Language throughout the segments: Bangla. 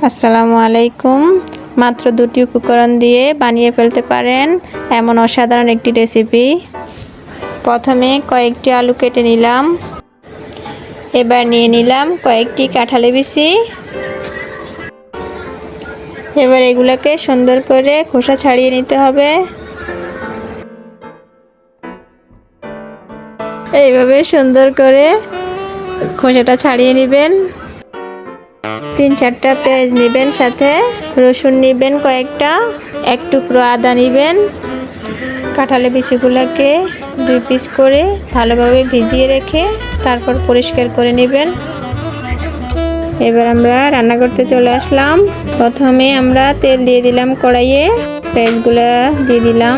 আসসালামু আলাইকুম। মাত্র দুটি উপকরণ দিয়ে বানিয়ে ফেলতে পারেন এমন অসাধারণ একটি রেসিপি। প্রথমে কয়েকটি আলু কেটে নিলাম। এবার নিয়ে নিলাম কয়েকটি কাঁঠালের বিচি। এবার এগুলোকে সুন্দর করে খোসা ছাড়িয়ে নিতে হবে। এইভাবে সুন্দর করে খোসাটা ছাড়িয়ে নেবেন। 3-4টা পেঁয়াজ নেবেন, সাথে রসুন নেবেন কয়েকটা, এক টুকরো আদা নেবেন। কাঁঠালের বিচিগুলোকে 2 পিস করে ভালোভাবে ভিজিয়ে রেখে তারপর পরিষ্কার করে নেবেন। এবার আমরা রান্না করতে চলে আসলাম। প্রথমে আমরা তেল দিয়ে দিলাম কড়াইয়ে, পেঁয়াজগুলো দিয়ে দিলাম।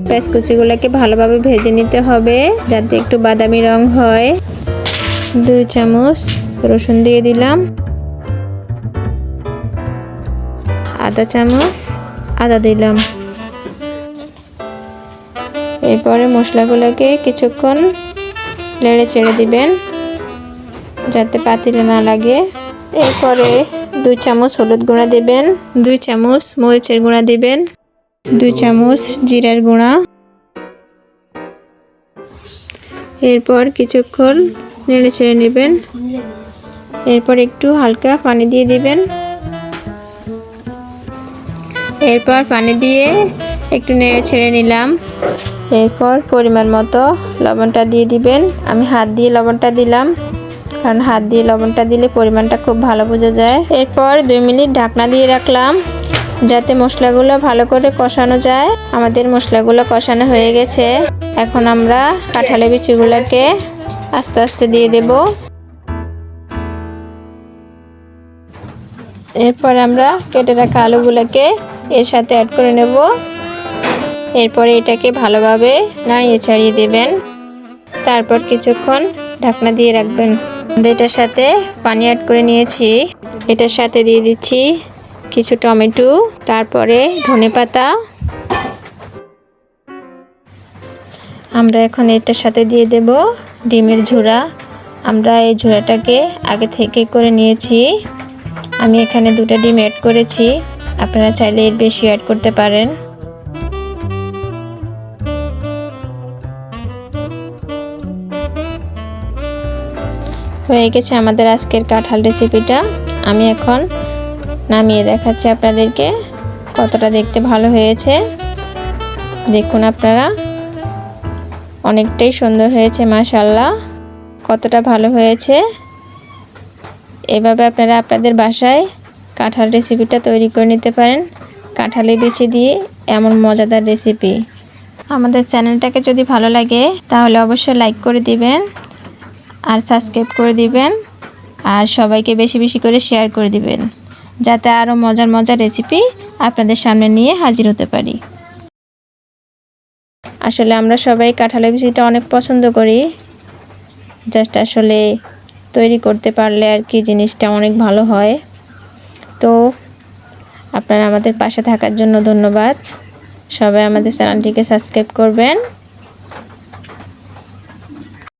পেঁয়াজ কুচিগুলোকে ভালোভাবে ভেজে নিতে হবে যাতে একটু বাদামি রং হয়। 2 চামচ রসুন দিয়ে দিলাম, আধা চামচ আদা দিলাম। এরপরে মশলাগুলোকে কিছুক্ষণ নেড়ে চেড়ে দিবেন যাতে পাতিলে না লাগে। এরপরে 2 চামচ হলুদ গুঁড়া দিবেন, 2 চামচ মরিচের গুঁড়া দিবেন, 2 চামচ জিরার গুঁড়া। এরপর কিছুক্ষণ নেড়ে চেড়ে নেবেন। এরপর একটু হালকা পানি দিয়ে দিবেন। এরপর পানি দিয়ে একটু নেড়ে ছেড়ে নিলাম। এরপর পরিমাণ মতো লবণটা দিয়ে দিবেন। আমি হাত দিয়ে লবণটা দিলাম, কারণ হাত দিয়ে লবণটা দিলে পরিমাণটা খুব ভালো বোঝা যায়। এরপর 2 মিনিট ঢাকনা দিয়ে রাখলাম যাতে মশলাগুলো ভালো করে কষানো যায়। আমাদের মশলাগুলো কষানো হয়ে গেছে। এখন আমরা কাঁঠালের বিচিগুলোকে আস্তে আস্তে দিয়ে দেব। এরপর আমরা কেটে রাখা আলুগুলোকে এর সাথে অ্যাড করে নেব। এরপরে এটাকে ভালোভাবে নাড়িয়ে চাড়িয়ে দেবেন। তারপর কিছুক্ষণ ঢাকনা দিয়ে রাখবেন। আমরা এটার সাথে পানি অ্যাড করে নিয়েছি। এটার সাথে দিয়ে দিচ্ছি কিছু টমেটো, তারপরে ধনেপাতা। আমরা এখন এটার সাথে দিয়ে দেব ডিমের ঝুরা। আমরা এই ঝুরাটাকে আগে থেকে করে নিয়েছি। আমি এখানে 2টা ডিম অ্যাড করেছি, আপনারা চাইলে এর বেশি অ্যাড করতে পারেন। হয়ে গেছে আমাদের আজকের কাঁঠাল রেসিপিটা। আমি এখন নামিয়ে দেখাচ্ছি আপনাদেরকে কতটা দেখতে ভালো হয়েছে। দেখুন আপনারা, অনেকটাই সুন্দর হয়েছে মাশাআল্লাহ। কতটা ভালো হয়েছে। এভাবে আপনারা আপনাদের বাসায় কাঁঠাল রেসিপিটা তৈরি করে নিতে পারেন। কাঁঠালের বিচি দিয়ে এমন মজাদার রেসিপি। আমাদের চ্যানেলটাকে যদি ভালো লাগে তাহলে অবশ্যই লাইক করে দিবেন আর সাবস্ক্রাইব করে দিবেন, আর সবাইকে বেশি বেশি করে শেয়ার করে দিবেন যাতে আরও মজার মজার রেসিপি আপনাদের সামনে নিয়ে হাজির হতে পারি। আসলে আমরা সবাই কাঁঠালের বিচিটা অনেক পছন্দ করি। জাস্ট আসলে তৈরি করতে পারলে আর কি জিনিসটা অনেক ভালো হয়। তো আপনারা আমাদের পাশে থাকার জন্য ধন্যবাদ। সবাই আমাদের চ্যানেলটিকে সাবস্ক্রাইব করবেন।